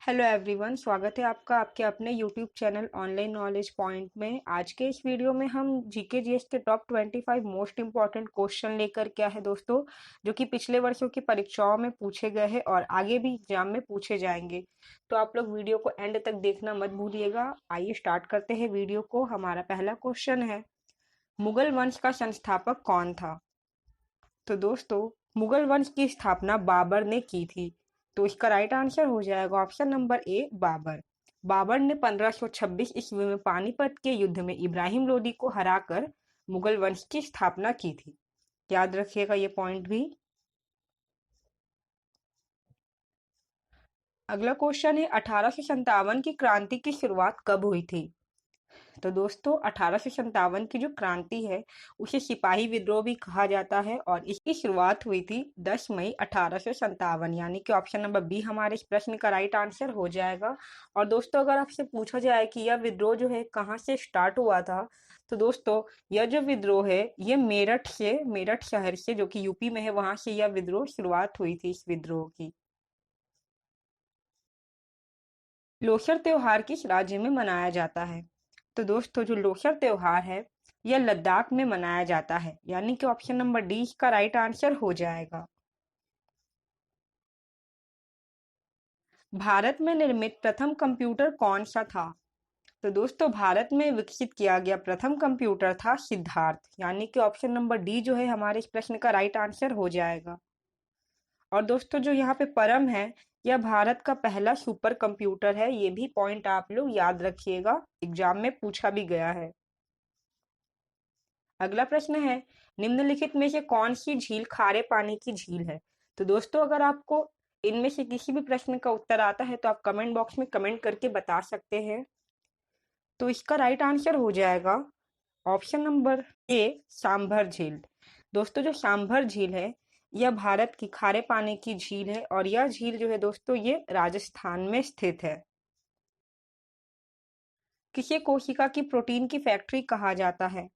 Hello everyone, स्वागत है आपका आपके अपने YouTube channel online knowledge point में। आज के इस वीडियो में हम जीके जीएस के टॉप 25 मोस्ट इंपॉर्टेंट क्वेश्चन लेकर के आए हैं दोस्तों, जो कि पिछले वर्षों की परीक्षाओं में पूछे गए हैं और आगे भी एग्जाम में पूछे जाएंगे। तो आप लोग वीडियो को एंड तक देखना मत भूलिएगा। आइए स्टार्ट करते हैं वीडियो को। हमारा पहला क्वेश्चन है, मुगल वंश का संस्थापक कौन था? तो दोस्तों, मुगल वंश की स्थापना बाबर ने की थी। तो इसका राइट आंसर हो जाएगा option number A, Babar. Babar ने 1526 ईस्वी में पानीपत के युद्ध में इब्राहिम लोदी को हराकर मुगल वंश की स्थापना की थी। याद रखिएगा ये पॉइंट भी। अगला क्वेश्चन है, 1857 की क्रांति की शुरुआत कब हुई थी? तो दोस्तों, 1857 की जो क्रांति है उसे सिपाही विद्रोह भी कहा जाता है और इसकी शुरुआत हुई थी 10 मई 1857, यानी कि ऑप्शन नंबर बी हमारे इस प्रश्न का राइट आंसर हो जाएगा। और दोस्तों, अगर आपसे पूछा जाए कि यह विद्रोह जो है कहाँ से स्टार्ट हुआ था, तो दोस्तों यह जो विद्रोह है ये मेरठ शहर से, जो कि यूपी में है, वहां से यह विद्रोह शुरुआत हुई थी इस विद्रोह की। लोसर त्योहार किस राज्य में मनाया जाता है? तो दोस्तों, जो लोसर त्योहार है यह लद्दाख में मनाया जाता है, यानी कि ऑप्शन नंबर डी इसका राइट आंसर हो जाएगा। भारत में निर्मित प्रथम कंप्यूटर कौन सा था? तो दोस्तों, भारत में विकसित किया गया प्रथम कंप्यूटर था सिद्धार्थ, यानी कि ऑप्शन नंबर डी जो है हमारे इस प्रश्न का राइट आंसर हो जाएगा। और दोस्तों, जो यहाँ पे परम है यह भारत का पहला सुपर कंप्यूटर है। ये भी पॉइंट आप लोग याद रखिएगा, एग्जाम में पूछा भी गया है। अगला प्रश्न है, निम्नलिखित में से कौन सी झील खारे पानी की झील है? तो दोस्तों, अगर आपको इनमें से किसी भी प्रश्न का उत्तर आता है तो आप कमेंट बॉक्स में कमेंट करके बता सकते हैं। तो इसका राइट आंसर हो जाएगा ऑप्शन नंबर ए, सांभर झील। दोस्तों, जो सांभर झील है यह भारत की खारे पानी की झील है और यह झील जो है दोस्तों ये राजस्थान में स्थित है। किसे कोशिका की प्रोटीन की फैक्ट्री कहा जाता है?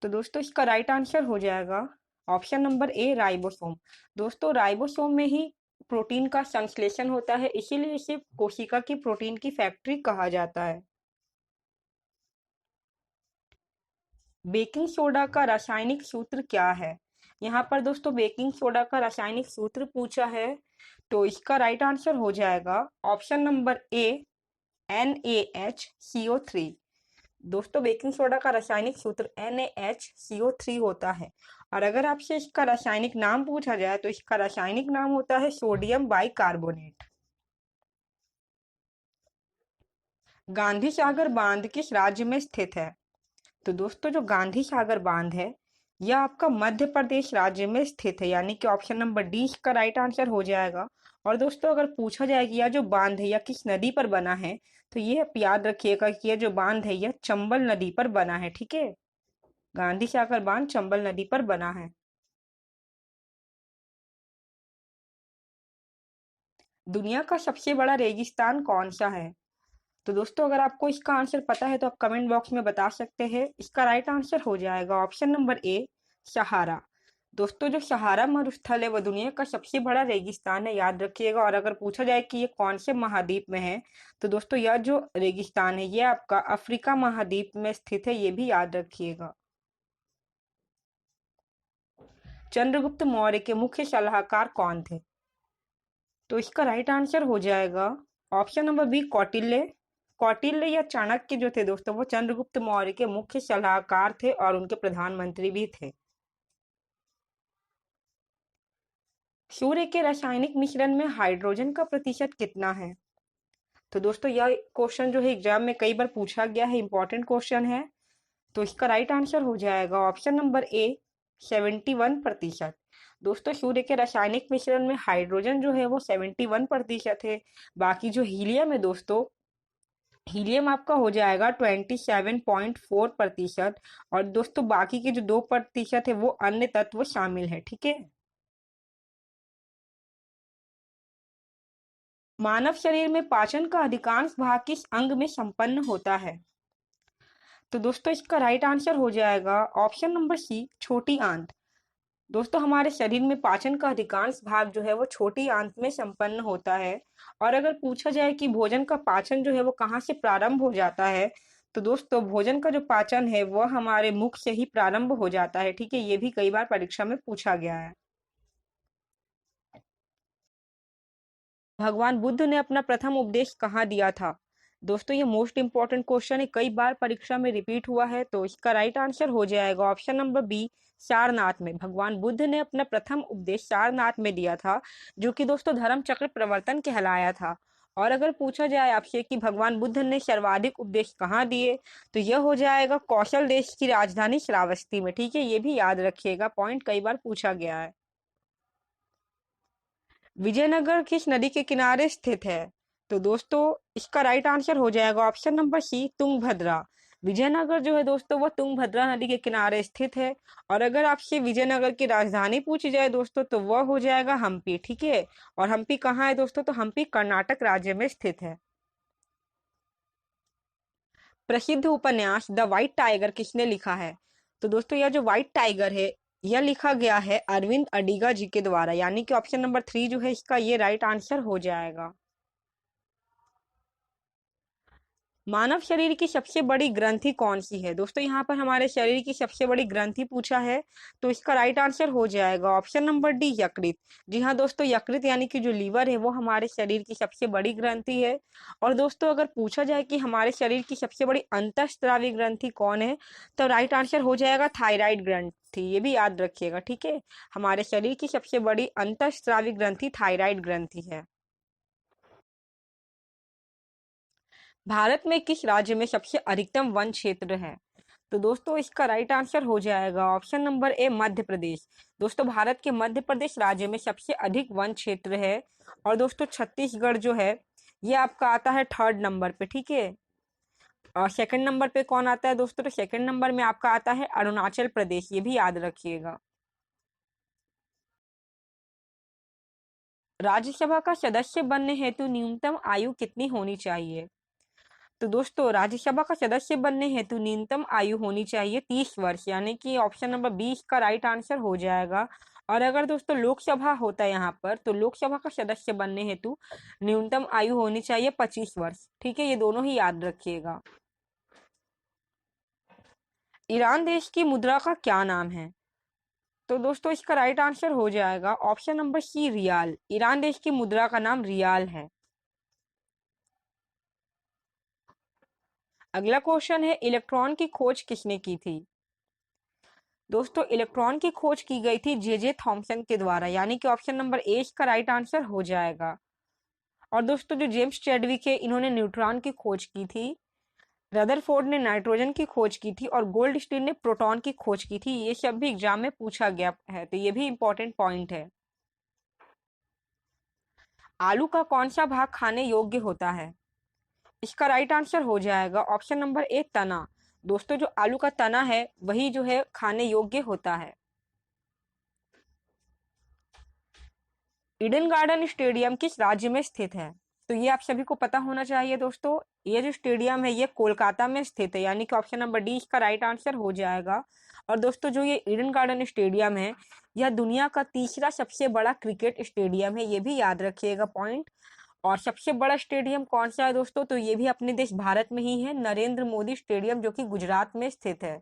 तो दोस्तों, इसका राइट आंसर हो जाएगा ऑप्शन नंबर ए, राइबोसोम। दोस्तों, राइबोसोम में ही प्रोटीन का संश्लेषण होता है, इसीलिए इसे कोशिका की प्रोटीन की फैक्ट्री कहा जाता है। बेकिंग सोडा का रासायनिक सूत्र क्या है? यहाँ पर दोस्तों बेकिंग सोडा का रासायनिक सूत्र पूछा है, तो इसका राइट आंसर हो जाएगा ऑप्शन नंबर ए, NaHCO3। दोस्तों, बेकिंग सोडा का रासायनिक सूत्र NaHCO3 होता है। और अगर आपसे इसका रासायनिक नाम पूछा जाए तो इसका रासायनिक नाम होता है सोडियम बाइकार्बोनेट। गांधी सागर बांध किस राज्य में स्थित है? तो दोस्तों, जो गांधी सागर बांध है यह आपका मध्य प्रदेश राज्य में स्थित है, यानी कि ऑप्शन नंबर डी इसका राइट आंसर हो जाएगा। और दोस्तों, अगर पूछा जाए कि यह जो बांध है यह किस नदी पर बना है, तो ये आप याद रखिएगा कि यह जो बांध है यह चंबल नदी पर बना है। ठीक है, गांधी सागर बांध चंबल नदी पर बना है। दुनिया का सबसे बड़ा रेगिस्तान कौन सा है? तो दोस्तों, अगर आपको इसका आंसर पता है तो आप कमेंट बॉक्स में बता सकते हैं। इसका राइट आंसर हो जाएगा ऑप्शन नंबर ए, सहारा। दोस्तों, जो सहारा मरुस्थल है वह दुनिया का सबसे बड़ा रेगिस्तान है, याद रखिएगा। और अगर पूछा जाए कि ये कौन से महाद्वीप में है, तो दोस्तों यह जो रेगिस्तान है ये आपका अफ्रीका महाद्वीप में स्थित है, ये भी याद रखिएगा। चंद्रगुप्त मौर्य के मुख्य सलाहकार कौन थे? तो इसका राइट आंसर हो जाएगा option number B, Kautilya. Kautilya या चाणक्य जो थे दोस्तों वो चंद्रगुप्त मौर्य के मुख्य सलाहकार थे और उनके प्रधानमंत्री भी थे। सूर्य के रासायनिक मिश्रण में हाइड्रोजन का प्रतिशत कितना है? तो दोस्तों, यह क्वेश्चन जो है एग्जाम में कई बार पूछा गया है, इंपॉर्टेंट क्वेश्चन है। तो इसका राइट आंसर हो जाएगा ऑप्शन नंबर ए, 71%। दोस्तों, सूर्य के रासायनिक मिश्रण में हाइड्रोजन जो है वो 71% है। बाकी जो हीलियम है दोस्तों, हीलियम आपका हो जाएगा 27.4%। और दोस्तों, बाकी के जो 2% है वो अन्य तत्व शामिल है। ठीक है, मानव शरीर में पाचन का अधिकांश भाग किस अंग में संपन्न होता है? तो दोस्तों, इसका राइट आंसर हो जाएगा ऑप्शन नंबर सी, छोटी आंत। दोस्तों हमारे शरीर में पाचन का अधिकांश भाग जो है वो छोटी आंत में संपन्न होता है। और अगर पूछा जाए कि भोजन का पाचन जो है वो कहाँ से प्रारंभ हो जाता है, तो दोस्तों भोजन का जो पाचन है वह हमारे मुख से ही प्रारंभ हो जाता है। ठीक है, ये भी कई बार परीक्षा में पूछा गया है। भगवान बुद्ध ने अपना प्रथम उपदेश कहाँ दिया था? दोस्तों ये मोस्ट इंपॉर्टेंट क्वेश्चन है, कई बार परीक्षा में रिपीट हुआ है, तो इसका राइट आंसर हो जाएगा ऑप्शन नंबर बी, सारनाथ में। भगवान बुद्ध ने अपना प्रथम उपदेश सारनाथ में दिया था, जो कि दोस्तों धर्म चक्र प्रवर्तन कहलाया था। और अगर पूछा जाए आपसे कि भगवान बुद्ध ने सर्वाधिक उपदेश कहाँ दिए, तो यह हो जाएगा कौशल देश की राजधानी श्रावस्ती में। ठीक है, ये भी याद रखिएगा, पॉइंट कई बार पूछा गया है। विजयनगर किस नदी के किनारे स्थित है? तो दोस्तों इसका राइट आंसर हो जाएगा option number C, Tungabhadra. Vijayanagar जो है दोस्तों वह तुंगभद्रा नदी के किनारे स्थित है। और अगर आपसे विजयनगर की राजधानी पूछी जाए दोस्तों, तो वह हो जाएगा हम्पी। ठीक है, और हम्पी कहाँ है दोस्तों? तो हम्पी कर्नाटक राज्य में स्थित है। प्रसिद्ध उपन्यास द व्हाइट टाइगर किसने लिखा है? तो दोस्तों यह जो व्हाइट टाइगर है, यह लिखा गया है अरविंद अडिगा जी के द्वारा, यानी कि ऑप्शन नंबर 3 जो है इसका ये राइट आंसर हो जाएगा। मानव शरीर की सबसे बड़ी ग्रंथि कौन सी है? दोस्तों यहाँ पर हमारे शरीर की सबसे बड़ी ग्रंथि पूछा है, तो इसका राइट आंसर हो जाएगा ऑप्शन नंबर डी, यकृत। जी हाँ दोस्तों, यकृत यानी कि जो लीवर है वो हमारे शरीर की सबसे बड़ी ग्रंथि है। और दोस्तों अगर पूछा जाए कि हमारे शरीर की सबसे बड़ी अंतःस्रावी ग्रंथि कौन है, तो राइट आंसर हो जाएगा थायराइड ग्रंथि। ये भी याद रखिएगा। ठीक है, हमारे शरीर की सबसे बड़ी अंतःस्रावी ग्रंथि थायराइड ग्रंथि है। भारत में किस राज्य में सबसे अधिकतम वन क्षेत्र है? तो दोस्तों इसका राइट आंसर हो जाएगा ऑप्शन नंबर ए, मध्य प्रदेश। दोस्तों भारत के मध्य प्रदेश राज्य में सबसे अधिक वन क्षेत्र है। और दोस्तों छत्तीसगढ़ जो है ये आपका आता है थर्ड नंबर पे। ठीक है, और सेकंड नंबर पे कौन आता है दोस्तों? तो सेकंड नंबर में आपका आता है अरुणाचल प्रदेश। ये भी याद रखिएगा। राज्यसभा का सदस्य बनने हेतु न्यूनतम आयु कितनी होनी चाहिए? तो दोस्तों राज्यसभा का सदस्य बनने हेतु न्यूनतम आयु होनी चाहिए 30 वर्ष, यानी कि ऑप्शन नंबर 20 का राइट आंसर हो जाएगा। और अगर दोस्तों लोकसभा होता है यहाँ पर, तो लोकसभा का सदस्य बनने हेतु न्यूनतम आयु होनी चाहिए 25 वर्ष। ठीक है, ये दोनों ही याद रखिएगा। ईरान देश की मुद्रा का क्या नाम है? तो दोस्तों इसका राइट आंसर हो जाएगा option number C, rial. Iran देश की मुद्रा का नाम रियाल है। अगला क्वेश्चन है, इलेक्ट्रॉन की खोज किसने की थी? दोस्तों इलेक्ट्रॉन की खोज की गई थी जे जे थॉमसन के द्वारा, यानी कि ऑप्शन नंबर ए इसका राइट आंसर हो जाएगा। और दोस्तों जो जेम्स चैडविक है इन्होंने न्यूट्रॉन की खोज की थी। रदरफोर्ड ने नाइट्रोजन की खोज की थी और गोल्ड स्टीन ने प्रोटॉन की खोज की थी। ये सब भी एग्जाम में पूछा गया है, तो ये भी इंपॉर्टेंट पॉइंट है। आलू का कौन सा भाग खाने योग्य होता है? इसका राइट आंसर हो जाएगा ऑप्शन नंबर ए, तना। दोस्तों जो आलू का तना है वही जो है खाने योग्य होता है। ईडन गार्डन स्टेडियम किस राज्य में स्थित है? तो ये आप सभी को पता होना चाहिए दोस्तों। ये जो स्टेडियम है ये कोलकाता में स्थित है, यानी कि ऑप्शन नंबर डी इसका राइट आंसर हो जाएगा। और दोस्तों जो ये ईडन गार्डन स्टेडियम है यह दुनिया का तीसरा सबसे बड़ा क्रिकेट स्टेडियम है। ये भी याद रखिएगा पॉइंट। और सबसे बड़ा स्टेडियम कौन सा है दोस्तों? तो ये भी अपने देश भारत में ही है, नरेंद्र मोदी स्टेडियम, जो कि गुजरात में स्थित है।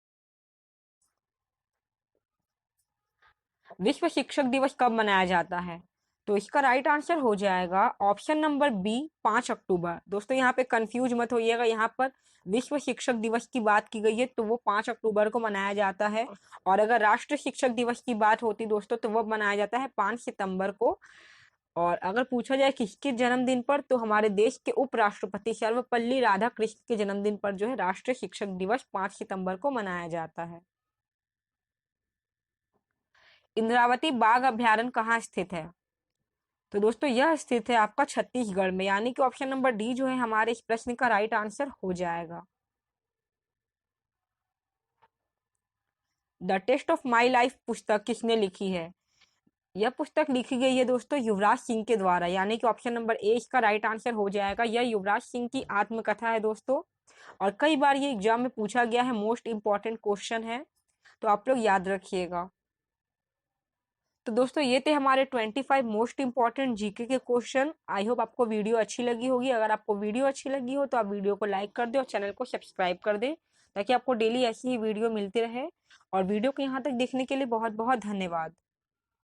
विश्व शिक्षक दिवस कब मनाया जाता है? तो इसका राइट आंसर हो जाएगा ऑप्शन नंबर बी, 5 अक्टूबर। दोस्तों यहाँ पे कंफ्यूज मत होइएगा, यहाँ पर विश्व शिक्षक दिवस की बात की गई है तो वो 5 अक्टूबर को मनाया जाता है। और अगर राष्ट्रीय शिक्षक दिवस की बात होती दोस्तों तो वो मनाया जाता है 5 सितंबर को। और अगर पूछा जाए किसके जन्मदिन पर, तो हमारे देश के उपराष्ट्रपति सर्वपल्ली राधाकृष्ण के जन्मदिन पर जो है राष्ट्रीय शिक्षक दिवस 5 सितंबर को मनाया जाता है। इंद्रावती बाघ अभ्यारण्य कहाँ स्थित है? तो दोस्तों यह स्थित है आपका छत्तीसगढ़ में, यानी कि ऑप्शन नंबर डी जो है हमारे इस प्रश्न का राइट आंसर हो जाएगा। The test of my life पुस्तक किसने लिखी है? यह पुस्तक लिखी गई है दोस्तों युवराज सिंह के द्वारा, यानी कि ऑप्शन नंबर ए इसका राइट आंसर हो जाएगा। यह युवराज सिंह की आत्मकथा है दोस्तों। और कई बार ये एग्जाम में पूछा गया है, मोस्ट इंपॉर्टेंट क्वेश्चन है, तो आप लोग याद रखिएगा। तो दोस्तों ये थे हमारे 25 मोस्ट इंपॉर्टेंट जीके के क्वेश्चन। आई होप आपको वीडियो अच्छी लगी होगी। अगर आपको वीडियो अच्छी लगी हो तो आप वीडियो को लाइक कर दें और चैनल को सब्सक्राइब कर दें, ताकि आपको डेली ऐसी ही वीडियो मिलती रहे। और वीडियो को यहाँ तक देखने के लिए बहुत बहुत धन्यवाद।